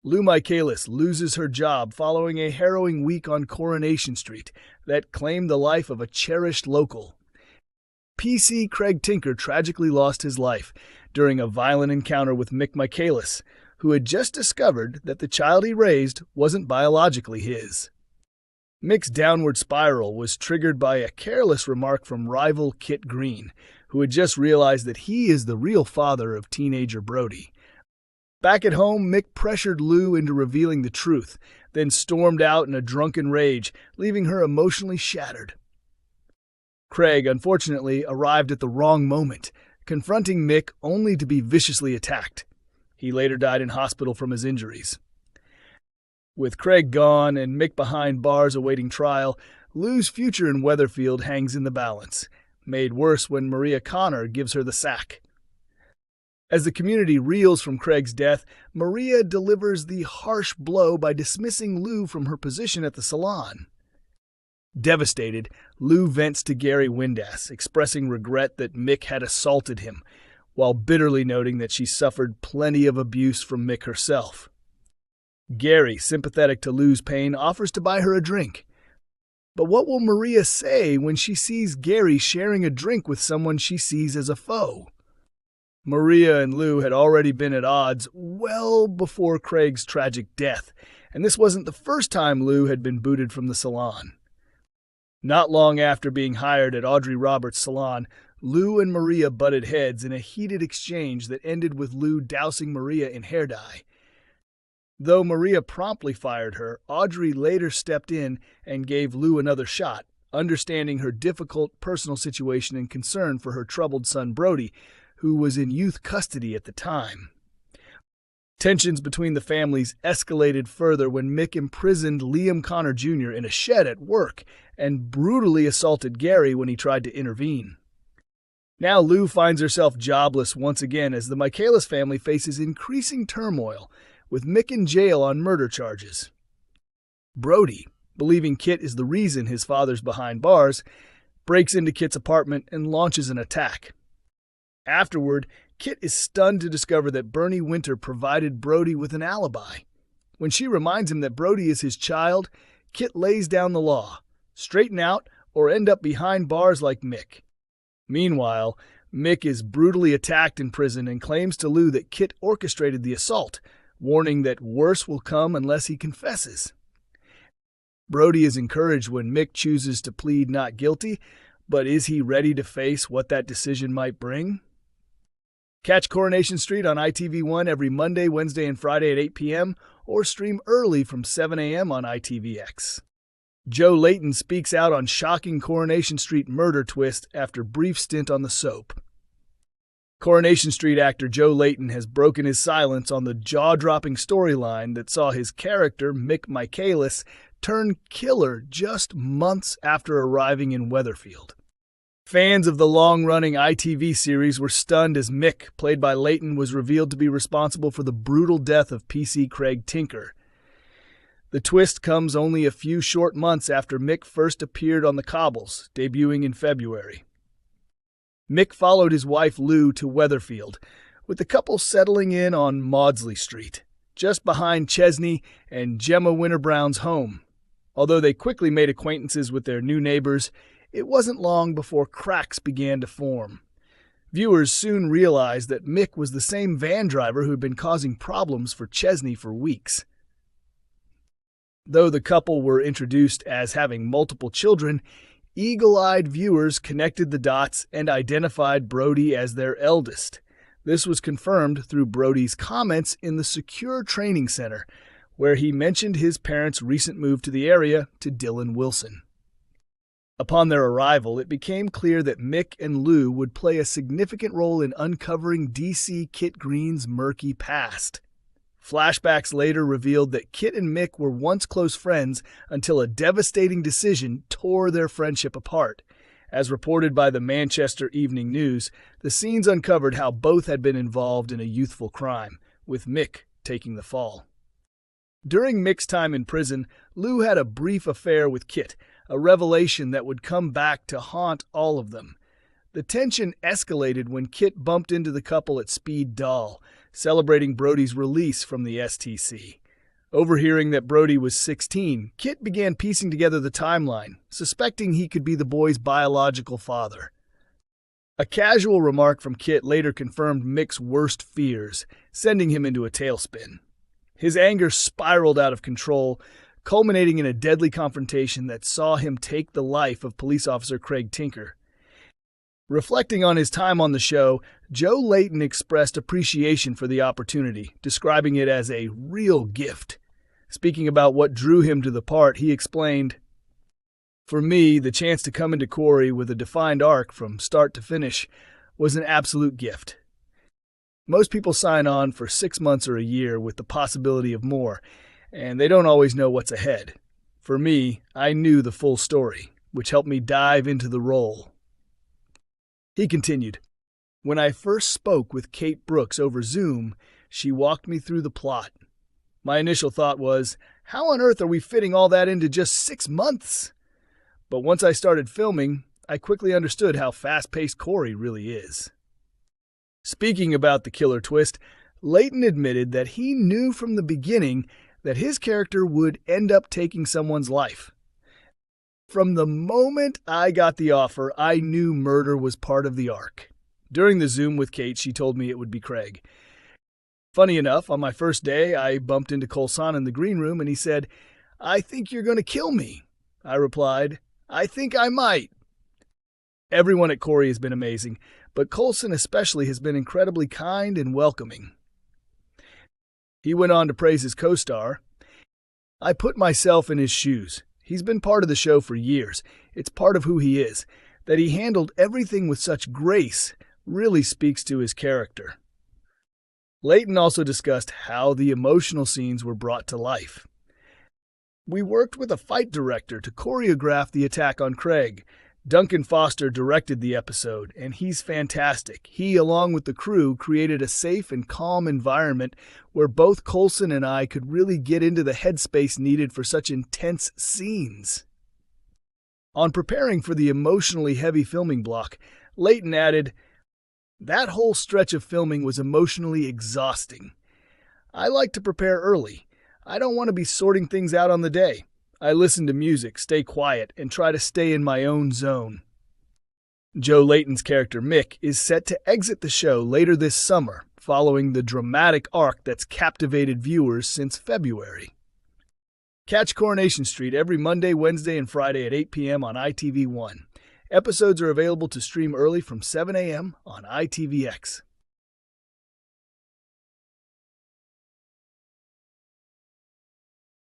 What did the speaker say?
Lou Michaelis loses her job following a harrowing week on Coronation Street that claimed the life of a cherished local. PC Craig Tinker tragically lost his life during a violent encounter with Mick Michaelis, who had just discovered that the child he raised wasn't biologically his. Mick's downward spiral was triggered by a careless remark from rival Kit Green, who had just realized that he is the real father of teenager Brody. Back at home, Mick pressured Lou into revealing the truth, then stormed out in a drunken rage, leaving her emotionally shattered. Craig, unfortunately, arrived at the wrong moment, confronting Mick only to be viciously attacked. He later died in hospital from his injuries. With Craig gone and Mick behind bars awaiting trial, Lou's future in Weatherfield hangs in the balance, made worse when Maria Connor gives her the sack. As the community reels from Craig's death, Maria delivers the harsh blow by dismissing Lou from her position at the salon. Devastated, Lou vents to Gary Windass, expressing regret that Mick had assaulted him, while bitterly noting that she suffered plenty of abuse from Mick herself. Gary, sympathetic to Lou's pain, offers to buy her a drink. But what will Maria say when she sees Gary sharing a drink with someone she sees as a foe? Maria and Lou had already been at odds well before Craig's tragic death, and this wasn't the first time Lou had been booted from the salon. Not long after being hired at Audrey Roberts' salon, Lou and Maria butted heads in a heated exchange that ended with Lou dousing Maria in hair dye. Though Maria promptly fired her, Audrey later stepped in and gave Lou another shot, understanding her difficult personal situation and concern for her troubled son Brody, who was in youth custody at the time. Tensions between the families escalated further when Mick imprisoned Liam Connor Jr. in a shed at work and brutally assaulted Gary when he tried to intervene. Now Lou finds herself jobless once again as the Michaelis family faces increasing turmoil, with Mick in jail on murder charges. Brody, believing Kit is the reason his father's behind bars, breaks into Kit's apartment and launches an attack. Afterward, Kit is stunned to discover that Bernie Winter provided Brody with an alibi. When she reminds him that Brody is his child, Kit lays down the law: straighten out or end up behind bars like Mick. Meanwhile, Mick is brutally attacked in prison and claims to Lou that Kit orchestrated the assault, warning that worse will come unless he confesses. Brody is encouraged when Mick chooses to plead not guilty, but is he ready to face what that decision might bring? Catch Coronation Street on ITV1 every Monday, Wednesday, and Friday at 8 p.m. or stream early from 7 a.m. on ITVX. Joe Layton speaks out on shocking Coronation Street murder twist after brief stint on the soap. Coronation Street actor Joe Layton has broken his silence on the jaw-dropping storyline that saw his character, Mick Michaelis, turn killer just months after arriving in Weatherfield. Fans of the long-running ITV series were stunned as Mick, played by Layton, was revealed to be responsible for the brutal death of PC Craig Tinker. The twist comes only a few short months after Mick first appeared on the cobbles, debuting in February. Mick followed his wife Lou to Weatherfield, with the couple settling in on Maudsley Street, just behind Chesney and Gemma Winterbrown's home. Although they quickly made acquaintances with their new neighbors, it wasn't long before cracks began to form. Viewers soon realized that Mick was the same van driver who had been causing problems for Chesney for weeks. Though the couple were introduced as having multiple children, eagle-eyed viewers connected the dots and identified Brody as their eldest. This was confirmed through Brody's comments in the Secure Training Center, where he mentioned his parents' recent move to the area to Dylan Wilson. Upon their arrival, it became clear that Mick and Lou would play a significant role in uncovering DC Kit Green's murky past. Flashbacks later revealed that Kit and Mick were once close friends until a devastating decision tore their friendship apart. As reported by the Manchester Evening News, the scenes uncovered how both had been involved in a youthful crime, with Mick taking the fall. During Mick's time in prison, Lou had a brief affair with Kit, a revelation that would come back to haunt all of them. The tension escalated when Kit bumped into the couple at Speed Dahl, celebrating Brody's release from the STC. Overhearing that Brody was 16, Kit began piecing together the timeline, suspecting he could be the boy's biological father. A casual remark from Kit later confirmed Mick's worst fears, sending him into a tailspin. His anger spiraled out of control, culminating in a deadly confrontation that saw him take the life of police officer Craig Tinker. Reflecting on his time on the show, Joe Layton expressed appreciation for the opportunity, describing it as a real gift. Speaking about what drew him to the part, he explained, "For me, the chance to come into Corrie with a defined arc from start to finish was an absolute gift. Most people sign on for 6 months or a year with the possibility of more, and they don't always know what's ahead. For me, I knew the full story, which helped me dive into the role." He continued, "When I first spoke with Kate Brooks over Zoom, she walked me through the plot. My initial thought was, how on earth are we fitting all that into just 6 months? But once I started filming, I quickly understood how fast-paced Corrie really is." Speaking about the killer twist, Layton admitted that he knew from the beginning that his character would end up taking someone's life. "From the moment I got the offer, I knew murder was part of the arc. During the Zoom with Kate, she told me it would be Craig. Funny enough, on my first day, I bumped into Coulson in the green room and he said, 'I think you're going to kill me.' I replied, 'I think I might.' Everyone at Corrie has been amazing, but Coulson especially has been incredibly kind and welcoming." He went on to praise his co-star. "I put myself in his shoes. He's been part of the show for years. It's part of who he is. That he handled everything with such grace really speaks to his character." Layton also discussed how the emotional scenes were brought to life. "We worked with a fight director to choreograph the attack on Craig. Duncan Foster directed the episode, and he's fantastic. He, along with the crew, created a safe and calm environment where both Coulson and I could really get into the headspace needed for such intense scenes." On preparing for the emotionally heavy filming block, Layton added, "That whole stretch of filming was emotionally exhausting. I like to prepare early. I don't want to be sorting things out on the day. I listen to music, stay quiet, and try to stay in my own zone." Joe Layton's character Mick is set to exit the show later this summer, following the dramatic arc that's captivated viewers since February. Catch Coronation Street every Monday, Wednesday, and Friday at 8 p.m. on ITV1. Episodes are available to stream early from 7 a.m. on ITVX.